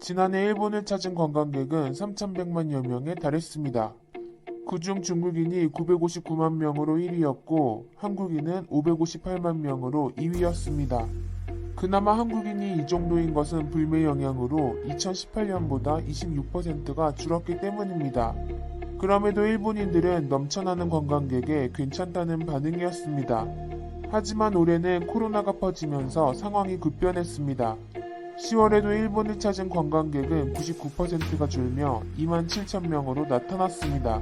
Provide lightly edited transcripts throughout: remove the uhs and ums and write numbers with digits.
지난해 일본을 찾은 관광객은 3,100만여 명에 달했습니다. 그중 중국인이 959만 명으로 1위였고 한국인은 558만 명으로 2위였습니다. 그나마 한국인이 이 정도인 것은 불매 영향으로 2018년보다 26%가 줄었기 때문입니다. 그럼에도 일본인들은 넘쳐나는 관광객에 괜찮다는 반응이었습니다. 하지만 올해는 코로나가 퍼지면서 상황이 급변했습니다. 10월에도 일본을 찾은 관광객은 99%가 줄며 2만 7천 명으로 나타났습니다.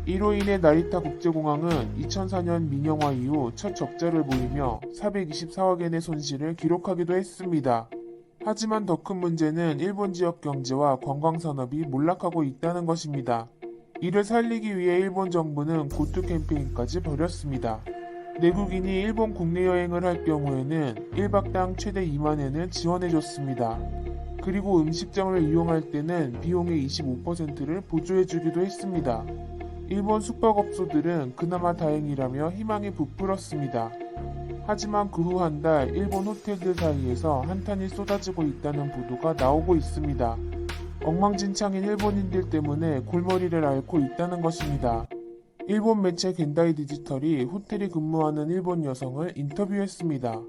이로 인해 나리타 국제공항은 2004년 민영화 이후 첫 적자를 보이며 424억엔의 손실을 기록하기도 했습니다. 하지만 더 큰 문제는 일본 지역 경제와 관광산업이 몰락하고 있다는 것입니다. 이를 살리기 위해 일본 정부는 고투 캠페인까지 벌였습니다. 내국인이 일본 국내 여행을 할 경우에는 1박당 최대 2만엔을 지원해줬습니다. 그리고 음식점을 이용할 때는 비용의 25%를 보조해주기도 했습니다. 일본 숙박업소들은 그나마 다행이라며 희망이 부풀었습니다. 하지만 그 후 한 달 일본 호텔들 사이에서 한탄이 쏟아지고 있다는 보도가 나오고 있습니다. 엉망진창인 일본인들 때문에 골머리를 앓고 있다는 것입니다. 일본 매체 겐다이 디지털이 호텔에 근무하는 일본 여성을 인터뷰했습니다.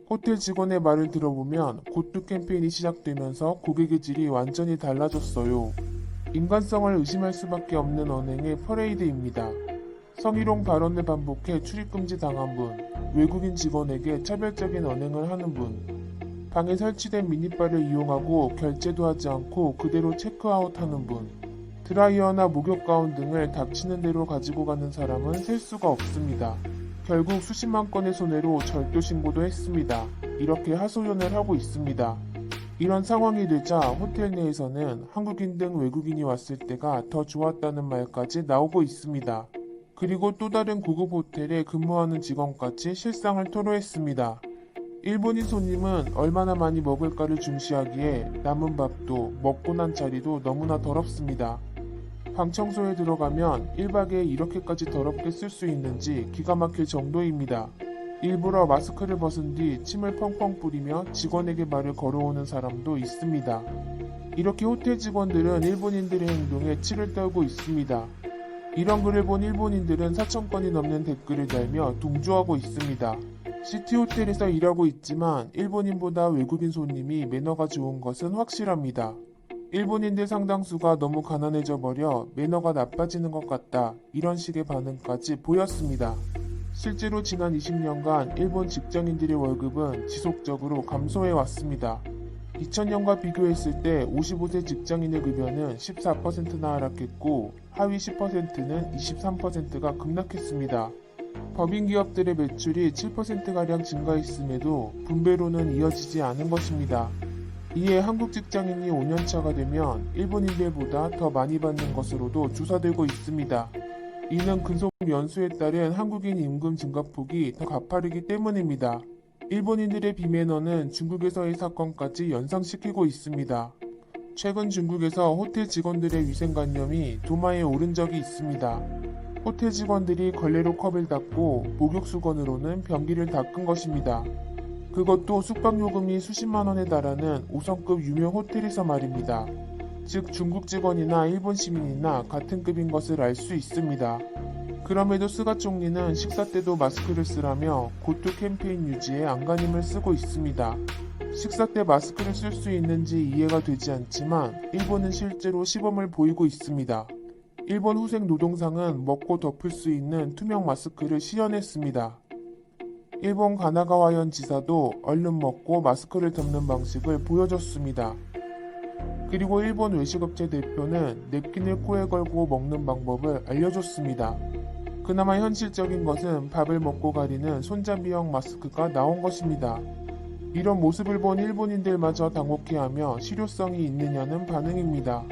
호텔 직원의 말을 들어보면 고투 캠페인이 시작되면서 고객의 질이 완전히 달라졌어요. 인간성을 의심할 수밖에 없는 언행의 퍼레이드입니다. 성희롱 발언을 반복해 출입금지 당한 분, 외국인 직원에게 차별적인 언행을 하는 분, 방에 설치된 미니바를 이용하고 결제도 하지 않고 그대로 체크아웃하는 분, 드라이어나 목욕 가운 등을 닥치는 대로 가지고 가는 사람은 셀 수가 없습니다. 결국 수십만 건의 손해로 절도 신고도 했습니다. 이렇게 하소연을 하고 있습니다. 이런 상황이 되자 호텔 내에서는 한국인 등 외국인이 왔을 때가 더 좋았다는 말까지 나오고 있습니다. 그리고 또 다른 고급 호텔에 근무하는 직원까지 실상을 토로했습니다. 일본인 손님은 얼마나 많이 먹을까를 중시하기에 남은 밥도 먹고 난 자리도 너무나 더럽습니다. 방 청소에 들어가면 1박에 이렇게까지 더럽게 쓸 수 있는지 기가 막힐 정도입니다. 일부러 마스크를 벗은 뒤 침을 펑펑 뿌리며 직원에게 말을 걸어오는 사람도 있습니다. 이렇게 호텔 직원들은 일본인들의 행동에 치를 떨고 있습니다. 이런 글을 본 일본인들은 4,000건이 넘는 댓글을 달며 동조하고 있습니다. 시티호텔에서 일하고 있지만 일본인보다 외국인 손님이 매너가 좋은 것은 확실합니다. 일본인들 상당수가 너무 가난해져 버려 매너가 나빠지는 것 같다. 이런 식의 반응까지 보였습니다. 실제로 지난 20년간 일본 직장인들의 월급은 지속적으로 감소해 왔습니다. 2000년과 비교했을 때 55세 직장인의 급여는 14%나 하락했고 하위 10%는 23%가 급락했습니다. 법인 기업들의 매출이 7%가량 증가했음에도 분배로는 이어지지 않은 것입니다. 이에 한국 직장인이 5년차가 되면 일본인들보다 더 많이 받는 것으로도 조사되고 있습니다. 이는 근속 연수에 따른 한국인 임금 증가폭이 더 가파르기 때문입니다. 일본인들의 비매너는 중국에서의 사건까지 연상시키고 있습니다. 최근 중국에서 호텔 직원들의 위생관념이 도마에 오른 적이 있습니다. 호텔 직원들이 걸레로 컵을 닦고 목욕수건으로는 변기를 닦은 것입니다. 그것도 숙박요금이 수십만 원에 달하는 5성급 유명 호텔에서 말입니다. 즉 중국 직원이나 일본 시민이나 같은 급인 것을 알 수 있습니다. 그럼에도 스가 총리는 식사 때도 마스크를 쓰라며 고투 캠페인 유지에 안간힘을 쓰고 있습니다. 식사 때 마스크를 쓸 수 있는지 이해가 되지 않지만 일본은 실제로 시범을 보이고 있습니다. 일본 후생 노동상은 먹고 덮을 수 있는 투명 마스크를 시연했습니다. 일본 가나가와현 지사도 얼른 먹고 마스크를 덮는 방식을 보여줬습니다. 그리고 일본 외식업체 대표는 냅킨을 코에 걸고 먹는 방법을 알려줬습니다. 그나마 현실적인 것은 밥을 먹고 가리는 손잡이형 마스크가 나온 것입니다. 이런 모습을 본 일본인들마저 당혹해하며 실효성이 있느냐는 반응입니다.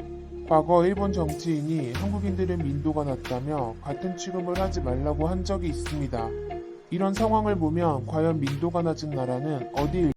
과거 일본 정치인이 한국인들은 민도가 낮다며 같은 취급을 하지 말라고 한 적이 있습니다. 이런 상황을 보면 과연 민도가 낮은 나라는 어디일까요?